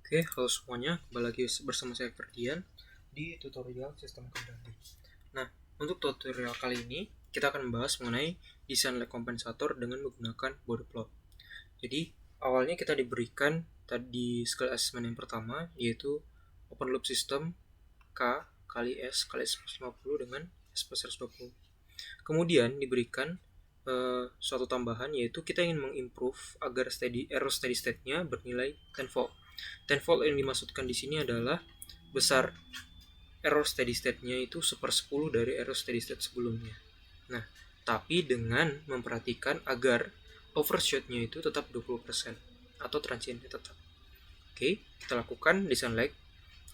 Oke, halo semuanya, kembali lagi bersama saya Ferdian di tutorial sistem kendali. Nah, untuk tutorial kali ini kita akan membahas mengenai desain lag kompensator dengan menggunakan body plot. Jadi, awalnya kita diberikan tadi skill assessment yang pertama, yaitu open loop system K kali S kali S plus 50 dengan S plus 120. Kemudian diberikan suatu tambahan, yaitu kita ingin mengimprove agar error steady state-nya bernilai 10 volt. 10 volt yang dimaksudkan di sini adalah besar error steady state-nya itu 1/10 dari error steady state sebelumnya. Nah, tapi dengan memperhatikan agar overshoot-nya itu tetap 20% atau transientnya tetap. Oke, kita lakukan design lag.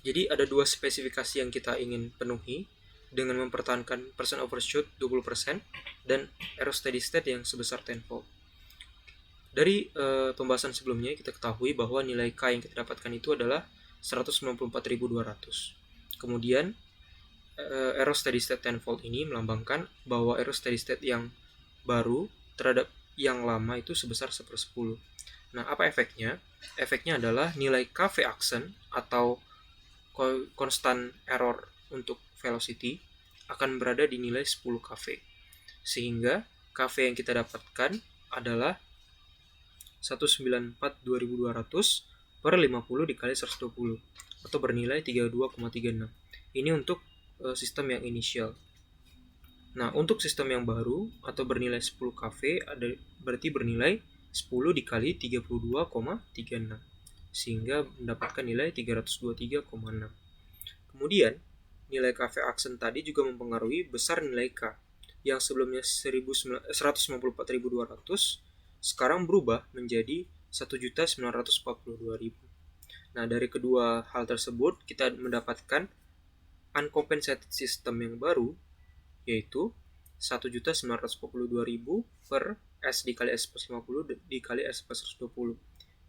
Jadi ada dua spesifikasi yang kita ingin penuhi dengan mempertahankan percent overshoot 20% dan error steady state yang sebesar 10 volt. Dari pembahasan sebelumnya kita ketahui bahwa nilai K yang kita dapatkan itu adalah 194.200. Kemudian error steady state 10 volt ini melambangkan bahwa error steady state yang baru terhadap yang lama itu sebesar 1/10. Nah, apa efeknya? Efeknya adalah nilai KV action atau konstan error untuk velocity akan berada di nilai 10 kV. Sehingga KV yang kita dapatkan adalah 194.200 per 50 dikali 120 atau bernilai 32,36. Ini untuk sistem yang inisial. Nah, untuk sistem yang baru atau bernilai 10 kV berarti bernilai 10 dikali 32,36 sehingga mendapatkan nilai 323,6. Kemudian, nilai KV action tadi juga mempengaruhi besar nilai K yang sebelumnya 194.200 sekarang berubah menjadi 1.942.000. Nah, dari kedua hal tersebut kita mendapatkan uncompensated system yang baru, yaitu 1.942.000 per S dikali S plus 50 dikali S plus 120.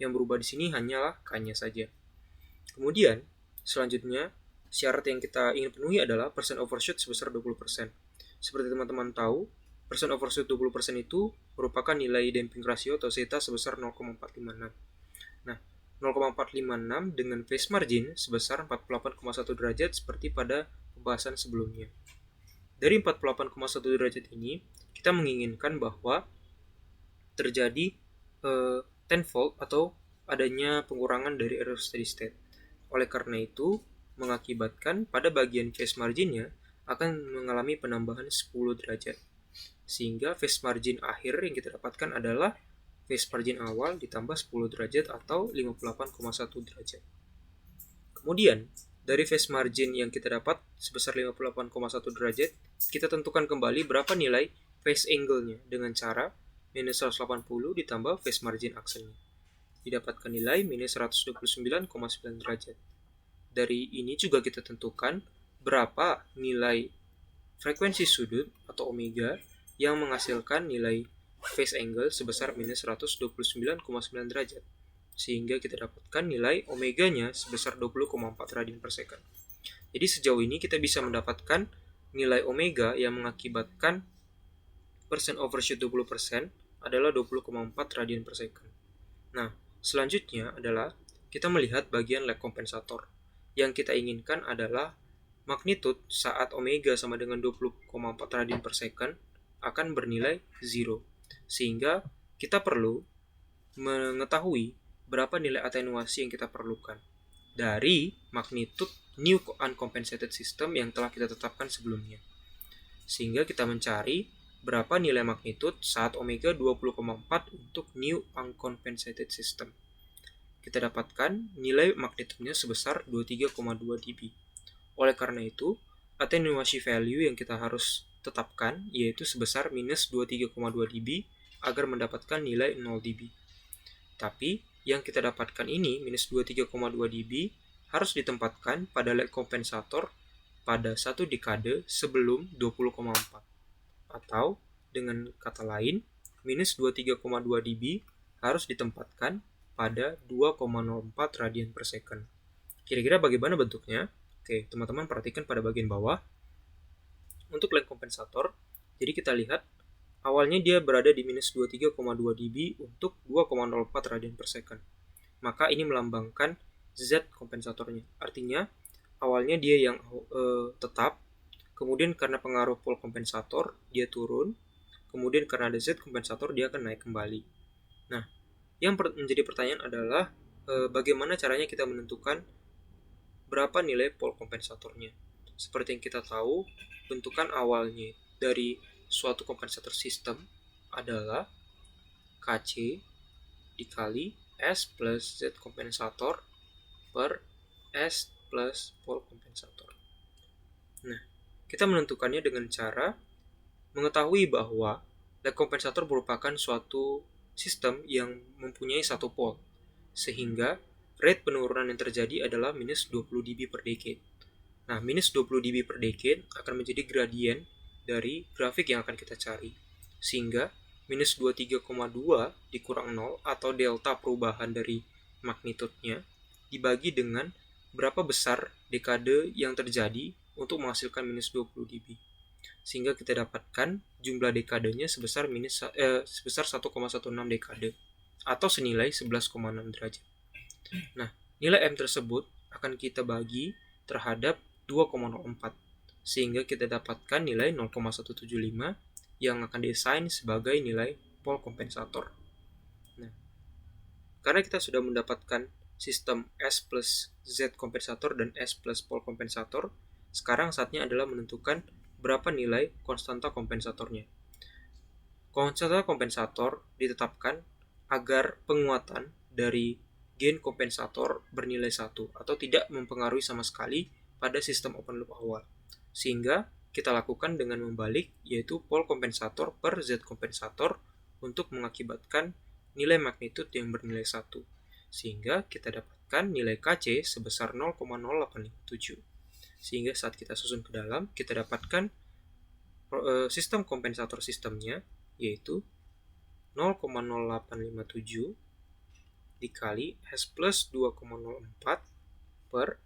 Yang berubah di sini hanyalah K-nya saja. Kemudian, selanjutnya, syarat yang kita ingin penuhi adalah percent overshoot sebesar 20%. Seperti teman-teman tahu, percent overshoot 20% itu merupakan nilai damping ratio atau zeta sebesar 0,456. Nah, 0,456 dengan phase margin sebesar 48,1 derajat seperti pada pembahasan sebelumnya. Dari 48,1 derajat ini, kita menginginkan bahwa terjadi 10 volt atau adanya pengurangan dari error steady state. Oleh karena itu, mengakibatkan pada bagian phase marginnya akan mengalami penambahan 10 derajat. Sehingga phase margin akhir yang kita dapatkan adalah phase margin awal ditambah 10 derajat atau 58,1 derajat. Kemudian, dari phase margin yang kita dapat sebesar 58,1 derajat, kita tentukan kembali berapa nilai phase angle-nya dengan cara minus 180 ditambah phase margin action-nya. Didapatkan nilai minus 129,9 derajat. Dari ini juga kita tentukan berapa nilai frekuensi sudut atau omega yang menghasilkan nilai phase angle sebesar minus 129,9 derajat. Sehingga kita dapatkan nilai omeganya sebesar 20,4 radian per second. Jadi sejauh ini kita bisa mendapatkan nilai omega yang mengakibatkan percent overshoot 20% adalah 20,4 radian per second. Nah, selanjutnya adalah kita melihat bagian lag kompensator. Yang kita inginkan adalah magnitude saat omega sama dengan 20,4 radian per second akan bernilai 0. Sehingga kita perlu mengetahui berapa nilai atenuasi yang kita perlukan dari magnitude new uncompensated system yang telah kita tetapkan sebelumnya. Sehingga kita mencari berapa nilai magnitude saat omega 20,4 untuk new uncompensated system. Kita dapatkan nilai magnitudenya sebesar 23,2 dB. Oleh karena itu, attenuation value yang kita harus tetapkan yaitu sebesar minus 23,2 dB agar mendapatkan nilai 0 dB. Tapi, yang kita dapatkan ini, minus 23,2 dB, harus ditempatkan pada lag kompensator pada satu dekade sebelum 20,4. Atau, dengan kata lain, minus 23,2 dB harus ditempatkan pada 2,04 radian per second. Kira-kira bagaimana bentuknya? Oke, teman-teman perhatikan pada bagian bawah. Untuk lag kompensator, jadi kita lihat awalnya dia berada di minus 23,2 dB untuk 2,04 radian per second. Maka ini melambangkan Z kompensatornya. Artinya awalnya dia yang tetap, kemudian karena pengaruh pol kompensator dia turun, kemudian karena ada Z kompensator dia akan naik kembali. Nah, yang menjadi pertanyaan adalah bagaimana caranya kita menentukan berapa nilai pol kompensatornya. Seperti yang kita tahu, bentukan awalnya dari suatu kompensator sistem adalah Kc dikali S plus Z kompensator per S plus pol kompensator. Nah, kita menentukannya dengan cara mengetahui bahwa lag kompensator merupakan suatu sistem yang mempunyai satu pol, sehingga rate penurunan yang terjadi adalah minus 20 dB per decade. Nah, minus 20 dB per decade akan menjadi gradien dari grafik yang akan kita cari, sehingga minus 23,2 dikurang 0 atau delta perubahan dari magnitudenya dibagi dengan berapa besar dekade yang terjadi untuk menghasilkan minus 20 dB. Sehingga kita dapatkan jumlah dekadenya sebesar 1,16 dekade atau senilai 11,6 derajat. Nah, nilai M tersebut akan kita bagi terhadap 2,04 sehingga kita dapatkan nilai 0,175 yang akan diassign sebagai nilai pol kompensator. Nah, karena kita sudah mendapatkan sistem S plus Z kompensator dan S plus pol kompensator, sekarang saatnya adalah menentukan berapa nilai konstanta kompensatornya. Konstanta kompensator ditetapkan agar penguatan dari gain kompensator bernilai 1 atau tidak mempengaruhi sama sekali pada sistem open loop awal. Sehingga kita lakukan dengan membalik, yaitu pol kompensator per Z kompensator untuk mengakibatkan nilai magnitud yang bernilai 1. Sehingga kita dapatkan nilai Kc sebesar 0,0857. Sehingga saat kita susun ke dalam, kita dapatkan sistem kompensator sistemnya, yaitu 0,0857 dikali S plus 2,04 per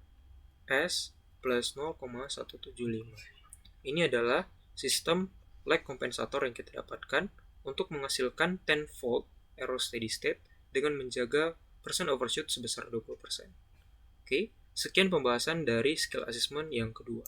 S plus 0,175. Ini adalah sistem lag kompensator yang kita dapatkan untuk menghasilkan 10-fold error steady state dengan menjaga percent overshoot sebesar 20%. Oke, sekian pembahasan dari skill assessment yang kedua.